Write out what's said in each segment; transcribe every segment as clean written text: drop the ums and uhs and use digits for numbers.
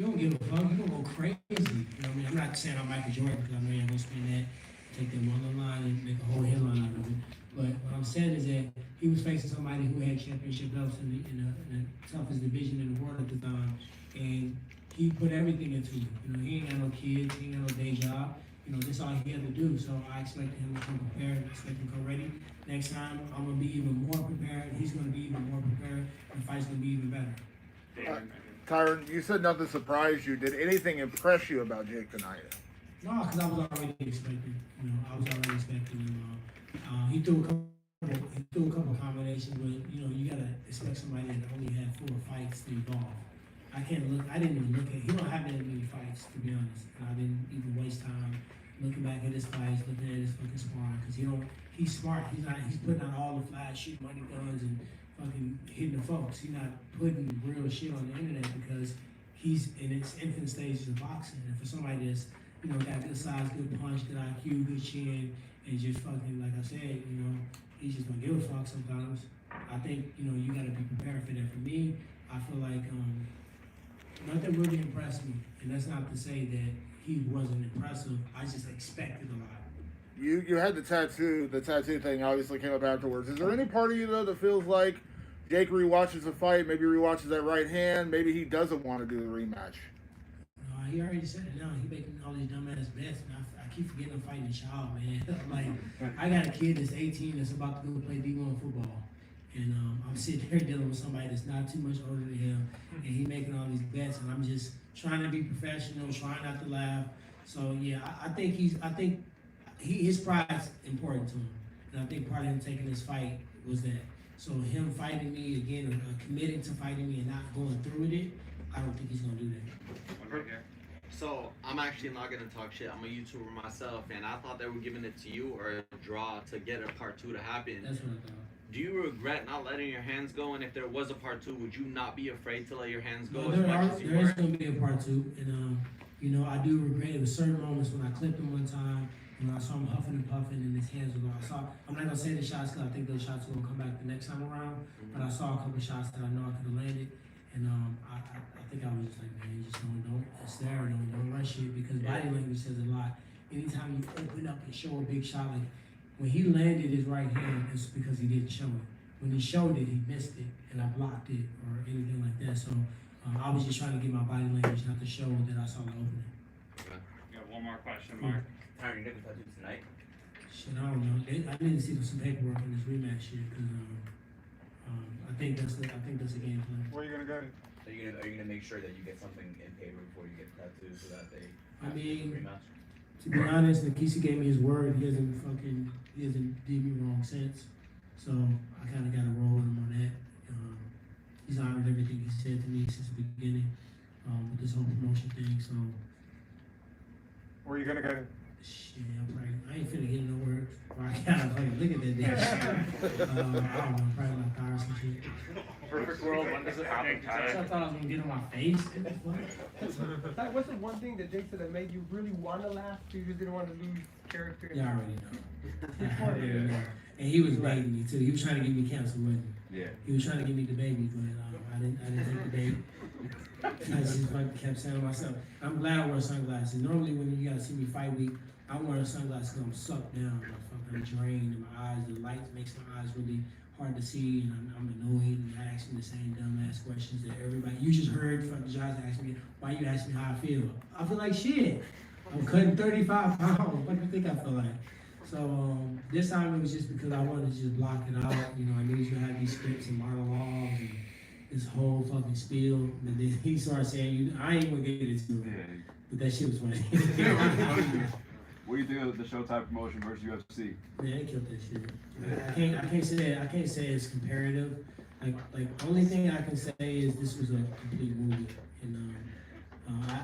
You don't give a fuck. You don't go crazy. You know what I mean? I'm not saying I'm Michael Jordan because I know you're gonna spend that, take that one line and make a whole headline out of it. But what I'm saying is that he was facing somebody who had championship belts in the toughest division in the world at the time, and he put everything into it. You know, he ain't got no kids, he ain't got no day job. You know, this all he had to do. So I expect him to come prepared. I expect him to come ready. Next time, I'm gonna be even more prepared. He's gonna be even more prepared. The fight's gonna be even better. Tyron, you said nothing surprised you. Did anything impress you about Jake tonight? No, because I was already expecting. You know, I was already expecting him. He threw a couple combinations, but you know, you gotta expect somebody that only had 4 fights to evolve. I didn't even look at. He don't have that many fights, to be honest. And I didn't even waste time looking back at his fights, looking at his fucking sparring, because he's smart. He's putting out all the flash, shoot money guns, and fucking hitting the folks. He's not putting real shit on the internet because he's in its infant stages of boxing. And for somebody that's, you know, got good size, good punch, good IQ, good chin, and just fucking, like I said, you know, he's just gonna give a fuck sometimes. I think, you know, you gotta be prepared for that. For me, I feel like nothing really impressed me. And that's not to say that he wasn't impressive. I just expected a lot. You had the tattoo thing obviously came up afterwards. Is there any part of you though that feels like Jake rewatches the fight, maybe rewatches that right hand, maybe he doesn't want to do the rematch? No, he already said it now. He making all these dumbass bets, and I keep forgetting I'm fighting a child, man. Like, I got a kid that's 18 that's about to go play D1 football. And I'm sitting here dealing with somebody that's not too much older than him, and he making all these bets, and I'm just trying to be professional, trying not to laugh. So yeah, I think his pride's important to him, and I think part of him taking this fight was that. So him fighting me again, or committing to fighting me and not going through with it, I don't think he's gonna do that. Right here. So I'm actually not gonna talk shit. I'm a YouTuber myself, and I thought they were giving it to you or a draw to get a part 2 to happen. That's what I thought. Do you regret not letting your hands go? And if there was a part 2, would you not be afraid to let your hands go No, as much as you there were? is gonna be a part 2, and you know, I do regret it. With certain moments when I clipped him one time, when I saw him huffing and puffing and his hands were going. I'm not gonna say the shots because I think those shots will come back the next time around. But I saw a couple of shots that I know I could have landed, and I think I was just like, man, just don't stare, don't rush it, because body language says a lot. Anytime you open up and show a big shot, like when he landed his right hand, it's because he didn't show it. When he showed it, he missed it, and I blocked it or anything like that. So I was just trying to get my body language not to show that I saw the opening. Okay. You got one more question, Mark. Tyron, you getting tattooed tonight? Shit, I don't know. I need to see some paperwork in this rematch shit because I think that's a game plan. Where are you gonna go? Are you gonna make sure that you get something in paper before you get tattooed so that they I mean, rematch? to be honest, Nikisa gave me his word. He hasn't did me wrong since. So I kind of got to roll with him on that. He's honored everything he said to me since the beginning with this whole promotion thing. So. Where are you gonna go? Shit, I ain't finna get nowhere. I gotta fucking look at that damn shit. I don't know, probably my car or some shit. Perfect world, when does it happen, I Tyron? thought I was gonna get on my face. What the fuck? What's the one thing that Jake said that made you really want to laugh? You just didn't want to lose character. Y'all already know. I already know. And he was baiting me too. He was trying to get me canceled, wasn't he? Yeah. He was trying to get me the baby, but I didn't take the bait. I just fucking kept saying to myself, I'm glad I wear sunglasses. Normally when you gotta see me fight week, I'm wearing sunglasses because I'm sucked down. I'm drained in my eyes. The light makes my eyes really hard to see, and I'm annoyed. And I ask me the same dumbass questions that everybody. You just heard fucking Josh ask me, why you ask me how I feel? I feel like shit. I'm cutting 35 pounds. What do you think I feel like? So this time it was just because I wanted to just block it out. You know, I knew he was gonna have these scripts and monologues and this whole fucking spiel. And then he started saying, I ain't gonna get into it. But that shit was funny. What do you think of the Showtime promotion versus UFC? Man, they killed that shit. I can't say it's comparative. Like only thing I can say is this was a complete movie, and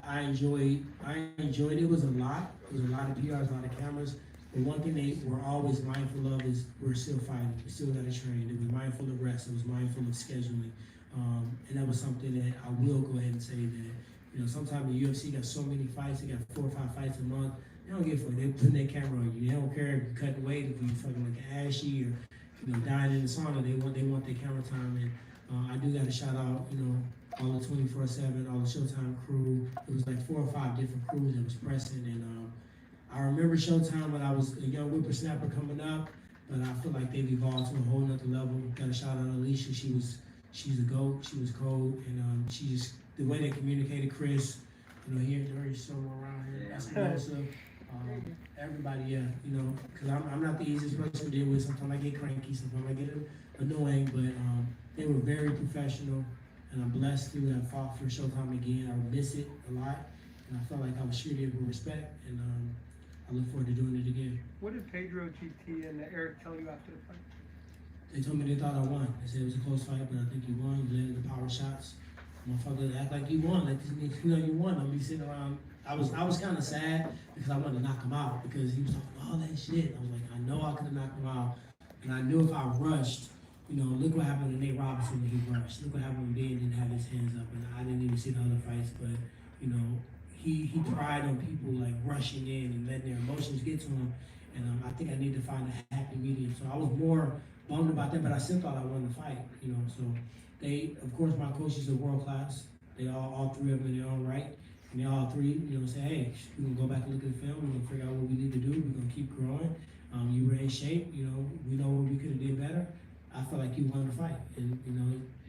I enjoyed it. It was a lot. It was a lot of PRs, a lot of cameras. But one thing they were always mindful of is we're still fighting. We still got to train. It was mindful of rest. It was mindful of scheduling, and that was something that I will go ahead and say that. You know, sometimes the UFC got so many fights. They got 4 or 5 fights a month. They don't give a fuck. They putting their camera on you. They don't care if you cut weight, if you fucking looking ashy or dying in the sauna. They want their camera time. And I do got to shout out, all the 24/7, all the Showtime crew. It was like 4 or 5 different crews that was pressing, and I remember Showtime when I was a young whippersnapper coming up, but I feel like they've evolved to a whole nother level. Got a shout out to Alicia. She's a GOAT. She was cold, and she just the way they communicated. Chris, here there's somewhere around here. Espinosa, everybody, yeah, because I'm not the easiest person to deal with. Sometimes I get cranky. Sometimes I get annoying, but they were very professional, and I'm blessed to have fought for Showtime again. I miss it a lot, and I felt like I was treated with respect, and I look forward to doing it again. What did Pedro, GT, and Eric tell you after the fight? They told me they thought I won. They said it was a close fight, but I think you won. You landed the power shots. Motherfucker, act like you won. Like this nigga, you won. I'll be sitting around. I was kind of sad because I wanted to knock him out because he was talking all that shit. I was like, I know I could have knocked him out, and I knew if I rushed, look what happened to Nate Robinson when he rushed. Look what happened when Ben didn't have his hands up, and I didn't even see the other fights. But he pried on people like rushing in and letting their emotions get to him, and I think I need to find a happy medium. So I was more bummed about that, but I still thought I won the fight. So they, of course, my coaches are world class. They all 3 of them in their own right. And they all 3, say, hey, we're gonna go back and look at the film. We're gonna figure out what we need to do. We're gonna keep growing. You were in shape. We know what we could have did better. I feel like you won the fight, and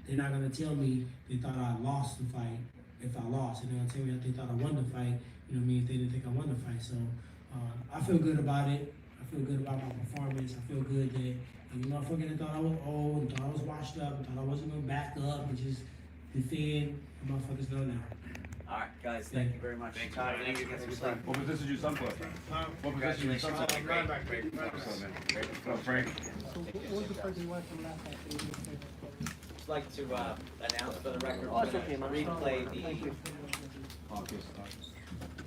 they're not gonna tell me they thought I lost the fight if I lost, and they're gonna tell me that they thought I won the fight. If they didn't think I won the fight. So I feel good about it. I feel good about my performance. I feel good that motherfucker that thought I was old and thought I was washed up and thought I wasn't gonna back up and just defend. Motherfuckers know now. All right, guys, thank you very much. Thank you. Tyron, Thank you. get some sleep. What position did your son play? What position did your son play? What's up, man? What's up, Frank? So what was the person you wanted from last night? I'd like to announce for the record, we're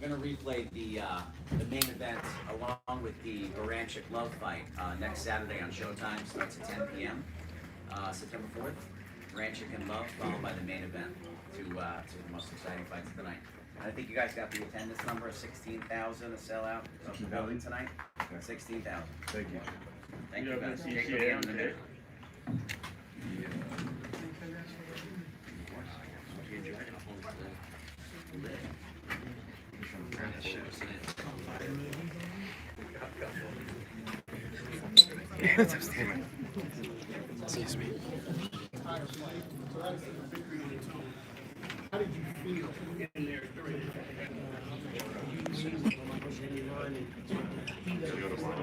gonna replay the main event along with the Baranchik Love fight next Saturday on Showtime. Starts at 10 p.m. September 4th. Baranchik and Love, followed by the main event, to the most exciting fights of the night. And I think you guys got the attendance number of 16,000 to sell out of the building tonight. 16,000. Thank you. Thank you guys. Jacob, be on the minute. Excuse me. How did you feel in there during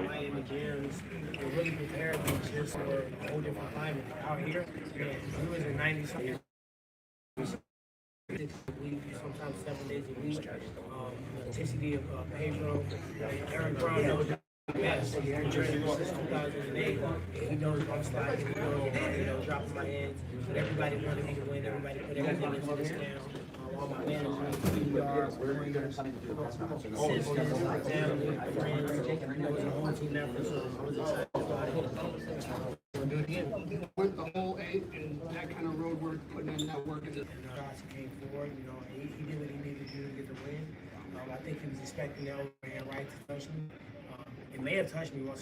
Miami gyms? We're really prepared just for a whole different climate out here. We was in 90-something. Sometimes 7 days a week. The intensity of Pedro, Eric Brown knows the best. He's been training since 2008. He knows I'm sliding. He knows dropping my hands. But everybody wanted me to win. Everybody put everything into this now. All my managers, PDRs, warriors, assistants, my family, friends. It was a whole team effort, so I was excited about it. We'll do it again. With the whole 8 and that kind of road work, putting in that work. And Johnson came forward, he did what he needed to do to get the win. I think he was expecting the overhand right to touch me. It may have touched me once